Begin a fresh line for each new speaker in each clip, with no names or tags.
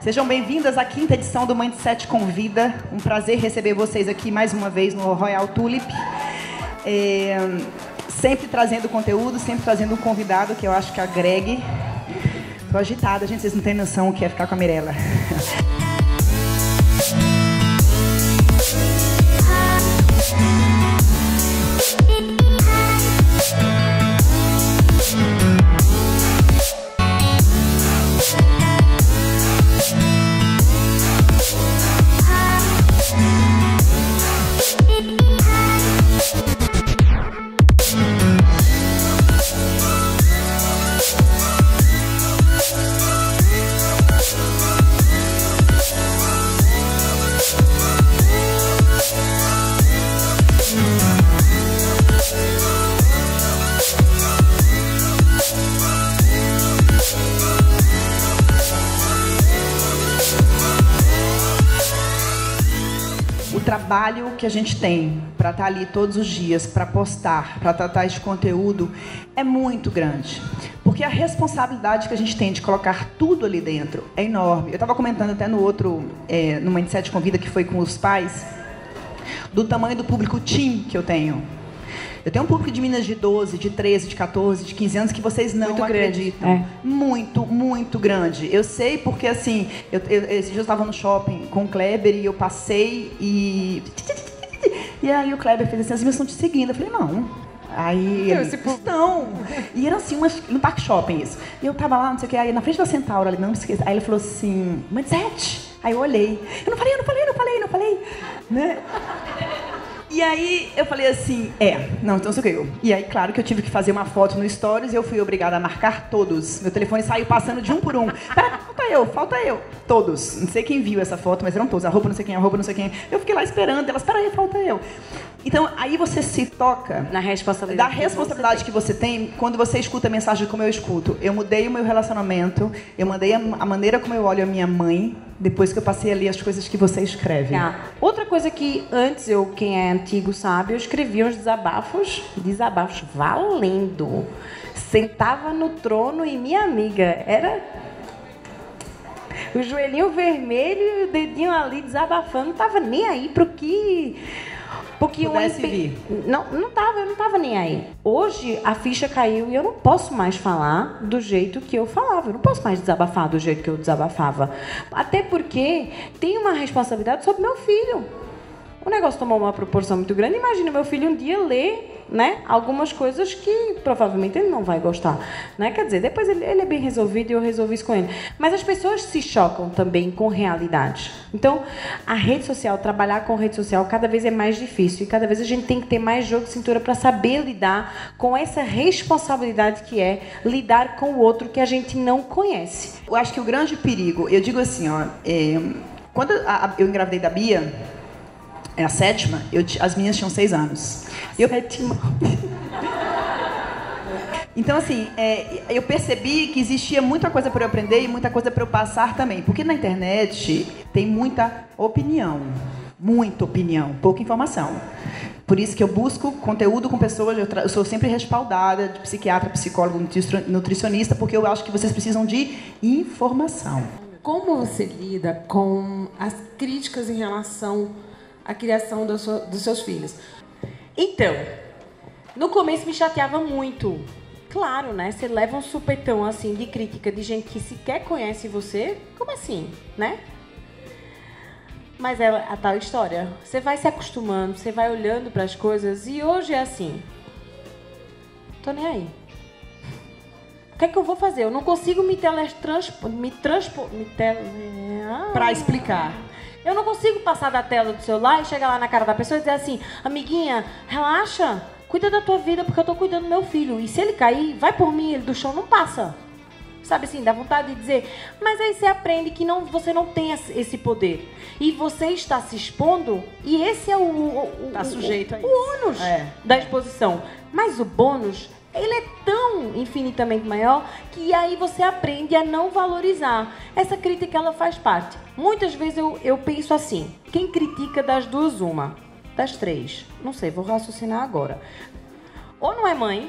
Sejam bem-vindas à 5ª edição do Mindset Convida. Um prazer receber vocês aqui mais uma vez no Royal Tulip. Sempre trazendo conteúdo, sempre trazendo um convidado que eu acho que agregue. Tô agitada, gente, vocês não têm noção o que é ficar com a Mirella. Trabalho que a gente tem para estar ali todos os dias, para postar, para tratar esse conteúdo, é muito grande. Porque a responsabilidade que a gente tem de colocar tudo ali dentro é enorme. Eu estava comentando até no outro, no Mindset Convida, que foi com os pais, do tamanho do público teen que eu tenho. Eu tenho um público de meninas de 12, de 13, de 14, de 15 anos que vocês não acreditam. Muito, muito grande. Eu sei porque, assim, esse dia eu estava no shopping com o Kleber e eu passei e... E aí o Kleber fez assim, as minhas estão te seguindo. Eu falei, não. Aí eles, não. E era assim, no Parque Shopping isso. E eu tava lá, não sei o que, aí na frente da Centauro, ali, não me esqueça. Aí ele falou assim, Mindset. Aí eu olhei. Eu não falei. Né? E aí eu falei assim, não, então sou eu. E aí, claro que eu tive que fazer uma foto no Stories e eu fui obrigada a marcar todos. Meu telefone saiu passando de um por um. Pera, falta eu. Todos. Não sei quem viu essa foto, mas eram todos. A roupa não sei quem. Eu fiquei lá esperando, elas, peraí, falta eu. Então, aí você se toca
na responsabilidade
da responsabilidade que você tem quando você escuta a mensagem como eu escuto. Eu mudei o meu relacionamento, eu mudei a maneira como eu olho a minha mãe, depois que eu passei a ler as coisas que você escreve.
Outra coisa que antes, quem é antigo sabe, eu escrevia uns desabafos valendo. Sentava no trono e minha amiga era... o joelhinho vermelho e o dedinho ali desabafando, não tava nem aí pro que... Porque eu não tava nem aí. Hoje a ficha caiu e eu não posso mais falar do jeito que eu falava. Eu não posso mais desabafar do jeito que eu desabafava. Até porque tem uma responsabilidade sobre meu filho. O negócio tomou uma proporção muito grande. Imagina meu filho um dia ler, né, algumas coisas que provavelmente ele não vai gostar, né? Quer dizer, depois ele é bem resolvido e eu resolvi isso com ele. Mas as pessoas se chocam também com realidade. Então, a rede social, trabalhar com rede social cada vez é mais difícil e cada vez a gente tem que ter mais jogo de cintura para saber lidar com essa responsabilidade que é lidar com o outro que a gente não conhece.
Eu acho que o grande perigo, eu digo assim, quando eu engravidei da Bia, a 7ª, as meninas tinham 6 anos.
7ª.
Então, assim, eu percebi que existia muita coisa para eu aprender e muita coisa para eu passar também. Porque na internet tem muita opinião, pouca informação. Por isso que eu busco conteúdo com pessoas, eu sou sempre respaldada de psiquiatra, psicólogo, nutricionista, porque eu acho que vocês precisam de informação.
Como você lida com as críticas em relação à criação dos seus filhos?
Então, no começo me chateava muito. Claro, né? Você leva um supetão assim de crítica de gente que sequer conhece você. Como assim, né? Mas é a tal história. Você vai se acostumando, você vai olhando para as coisas e hoje é assim. Tô nem aí. O que é que eu vou fazer? Eu não consigo
Para explicar.
Eu não consigo passar da tela do celular e chegar lá na cara da pessoa e dizer assim, amiguinha, relaxa, cuida da tua vida porque eu tô cuidando do meu filho. E se ele cair, vai por mim, ele do chão não passa. Sabe assim, dá vontade de dizer, mas aí você aprende que você não tem esse poder. E você está se expondo e esse é o ônus da exposição. Mas o bônus, ele é tão infinitamente maior que aí você aprende a não valorizar. Essa crítica, ela faz parte. Muitas vezes eu penso assim, quem critica das duas, uma, das três, não sei, vou raciocinar agora. Ou não é mãe,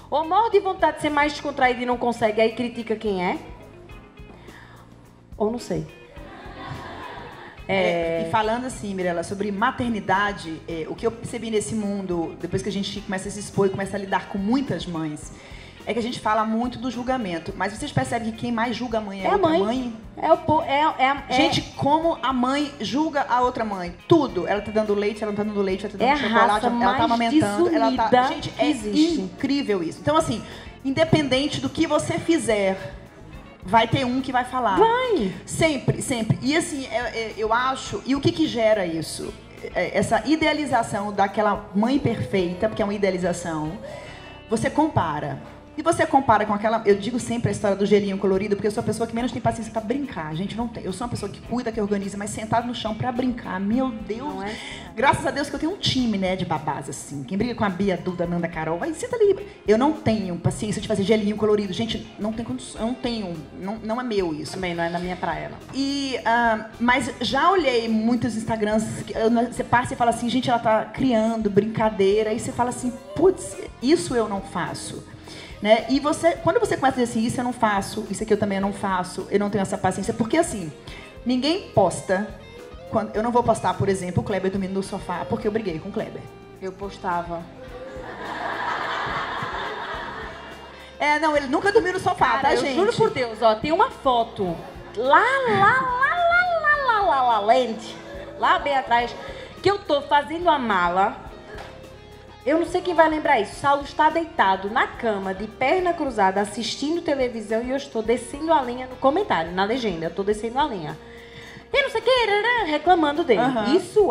ou morre de vontade de ser mais descontraído e não consegue, aí critica quem é. Ou não sei.
E falando assim, Mirella, sobre maternidade, o que eu percebi nesse mundo, depois que a gente começa a se expor e começa a lidar com muitas mães, é que a gente fala muito do julgamento. Mas vocês percebem que quem mais julga a mãe é a outra mãe? Gente, como a mãe julga a outra mãe. Tudo. Ela tá dando leite, ela não tá dando leite, ela tá dando chocolate, ela tá amamentando. Gente, é incrível isso. Então, assim, independente do que você fizer, vai ter um que vai falar.
Vai!
Sempre, sempre. E assim, eu acho... E o que gera isso? Essa idealização daquela mãe perfeita, porque é uma idealização, você compara. E você compara com aquela... Eu digo sempre a história do gelinho colorido, porque eu sou a pessoa que menos tem paciência pra brincar. Gente, não tem. Eu sou uma pessoa que cuida, que organiza, mas sentado no chão pra brincar. Meu Deus!
Não é?
Graças a Deus que eu tenho um time, né, de babás, assim. Quem briga com a Bia, a Duda, a Nanda, a Carol, vai, senta ali. Eu não tenho paciência de fazer gelinho colorido. Gente, não tem condição. Eu não tenho. Não é meu isso.
Também não é da minha praia, não.
Mas já olhei muitos Instagrams, você passa e fala assim, gente, ela tá criando brincadeira. E você fala assim, putz, isso eu não faço. Né? E quando você começa a dizer assim, isso eu não faço, isso aqui eu também não faço, eu não tenho essa paciência, porque assim, ninguém posta, eu não vou postar, por exemplo, o Kleber dormindo no sofá, porque eu briguei com o Kleber.
Eu postava.
Não, ele nunca dormiu no sofá,
cara,
tá,
eu
gente?
Juro por Deus, ó, tem uma foto lá bem atrás, que eu tô fazendo a mala. Eu não sei quem vai lembrar isso. Saulo está deitado na cama, de perna cruzada, assistindo televisão e eu estou descendo a linha no comentário, na legenda. Eu estou descendo a linha. E não sei o que, reclamando dele.
Uhum.
Isso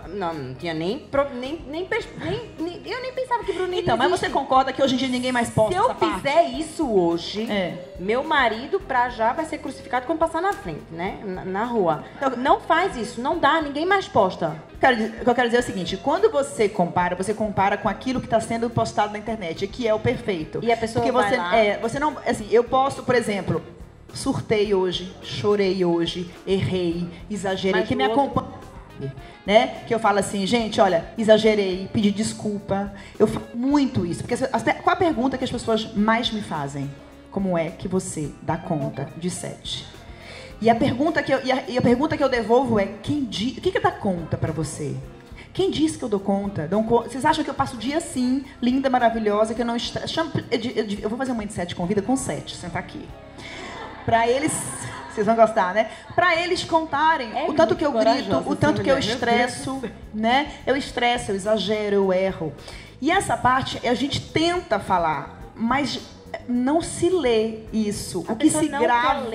não tinha nem eu nem pensava que Bruninho
Então, mas você concorda que hoje em dia ninguém mais posta
essa
parte?
Se eu fizer isso hoje, meu marido pra já vai ser crucificado quando passar na frente, né? Na rua. Não faz isso, não dá, ninguém mais posta.
O que eu quero dizer é o seguinte, quando você compara com aquilo que está sendo postado na internet, que é o perfeito.
E a pessoa
porque
vai lá...
você não, assim, eu posto, por exemplo, surtei hoje, chorei hoje, errei, exagerei, que me acompanha, né? Que eu falo assim, gente, olha, exagerei, pedi desculpa. Eu falo muito isso, porque qual a pergunta que as pessoas mais me fazem? Como é que você dá conta de 7? E a pergunta que eu devolvo é, o que dá conta pra você? Quem diz que eu dou conta? Vocês acham que eu passo o dia assim, linda, maravilhosa, que eu não estresso? Eu vou fazer uma de 7 convida com 7, sentar aqui. Pra eles, vocês vão gostar, né? Pra eles contarem o tanto que eu grito, o tanto que eu estresso, né? Eu estresso, eu exagero, eu erro. E essa parte a gente tenta falar, mas não se lê isso. O que se grava,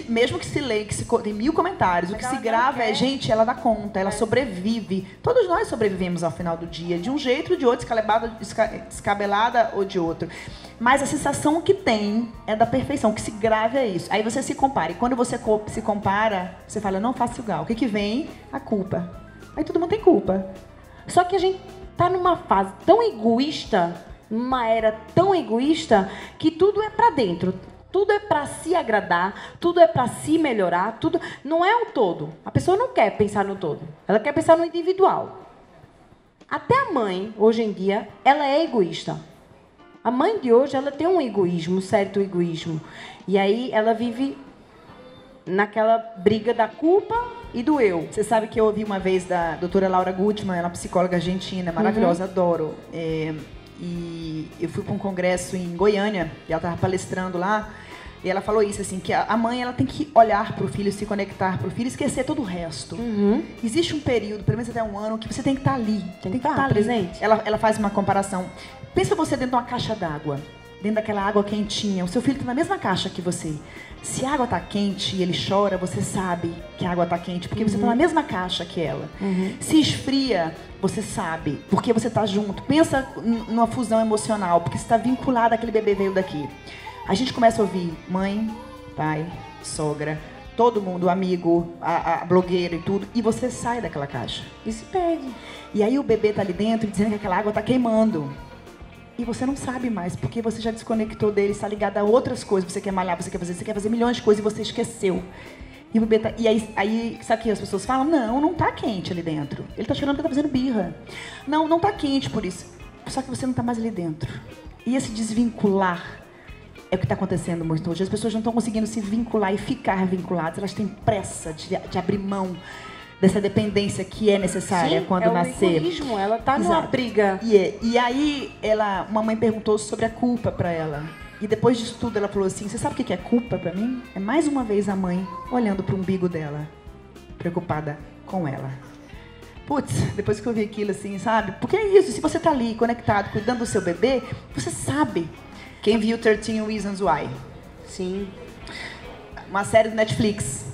mesmo que se lê, tem 1000 comentários, o que se grava é, gente, ela dá conta, ela sobrevive. Todos nós sobrevivemos ao final do dia, de um jeito ou de outro, descabelada ou de outro. Mas a sensação que tem é da perfeição, o que se grava é isso. Aí você se compara, e quando você se compara, você fala, não faço igual. O que vem? A culpa. Aí todo mundo tem culpa.
Só que a gente tá numa fase tão egoísta, numa era tão egoísta, que tudo é pra dentro. Tudo é pra se agradar, tudo é pra se melhorar, tudo não é o todo. A pessoa não quer pensar no todo, ela quer pensar no individual. Até a mãe, hoje em dia, ela é egoísta. A mãe de hoje, ela tem um egoísmo, um certo egoísmo. E aí ela vive naquela briga da culpa e do eu.
Você sabe que eu ouvi uma vez da doutora Laura Gutman, ela é uma psicóloga argentina, maravilhosa, adoro. E eu fui para um congresso em Goiânia, e ela estava palestrando lá, e ela falou isso, assim, que a mãe ela tem que olhar para o filho, se conectar para o filho, esquecer todo o resto. Existe um período, pelo menos até um ano, que você tem que estar ali.
Tem que estar presente.
Ela faz uma comparação. Pensa você dentro de uma caixa d'água, dentro daquela água quentinha. O seu filho está na mesma caixa que você. Se a água está quente e ele chora, você sabe que a água está quente, porque você está na mesma caixa que ela. Se esfria, você sabe, porque você está junto. Pensa numa fusão emocional, porque você está vinculado àquele bebê veio daqui. A gente começa a ouvir mãe, pai, sogra, todo mundo, amigo, a blogueira e tudo, e você sai daquela caixa.
E se perde.
E aí o bebê está ali dentro dizendo que aquela água está queimando. E você não sabe mais, porque você já desconectou dele, está ligado a outras coisas. Você quer malhar, você quer fazer milhões de coisas e você esqueceu. E o bebê tá... E aí, sabe o que as pessoas falam? Não tá quente ali dentro. Ele tá chorando porque tá fazendo birra. Não tá quente por isso. Só que você não tá mais ali dentro. E esse desvincular É o que está acontecendo muito hoje. As pessoas não estão conseguindo se vincular e ficar vinculadas. Elas têm pressa de abrir mão dessa dependência que é necessária quando nascer.
O egoísmo, ela tá numa briga.
E aí, uma mãe perguntou sobre a culpa para ela. E depois disso tudo, ela falou assim, você sabe o que é culpa para mim? É mais uma vez a mãe olhando para o umbigo dela, preocupada com ela. Putz, depois que eu vi aquilo assim, sabe? Porque é isso, se você tá ali conectado, cuidando do seu bebê, você sabe. Quem viu 13 Reasons Why?
Sim.
Uma série do Netflix.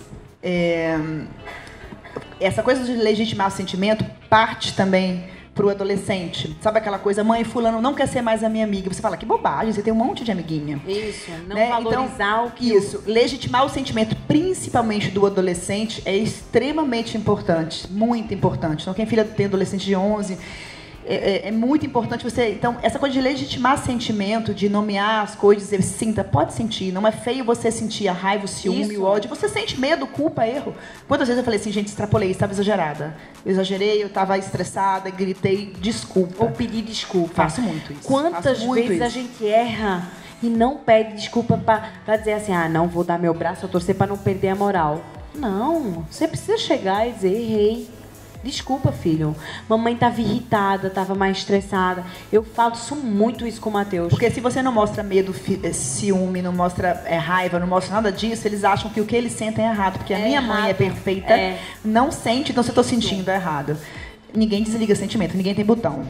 Essa coisa de legitimar o sentimento parte também pro adolescente. Sabe aquela coisa, mãe, fulano não quer ser mais a minha amiga. Você fala, que bobagem, você tem um monte de amiguinha.
Isso, não valorizar então, o que...
Isso, legitimar o sentimento, principalmente do adolescente, é extremamente importante, muito importante. Então, quem filha tem adolescente de 11... É muito importante você... Então, essa coisa de legitimar sentimento, de nomear as coisas, dizer, sinta, pode sentir. Não é feio você sentir a raiva, o ciúme, o ódio. Você sente medo, culpa, erro. Quantas vezes eu falei assim, gente, extrapolei, estava exagerada. Eu exagerei, eu estava estressada, gritei, desculpa.
Ou pedi desculpa.
Faço muito isso.
Quantas vezes a gente erra e não pede desculpa para dizer assim, não vou dar meu braço a torcer para não perder a moral. Não, você precisa chegar e dizer, errei. Desculpa, filho. Mamãe estava irritada, estava mais estressada. Eu faço muito isso com o Matheus.
Porque se você não mostra medo, ciúme, não mostra raiva, não mostra nada disso, eles acham que o que eles sentem é errado. Porque a minha mãe é perfeita, não sente, então se eu estou sentindo é errado. Ninguém desliga sentimento, ninguém tem botão.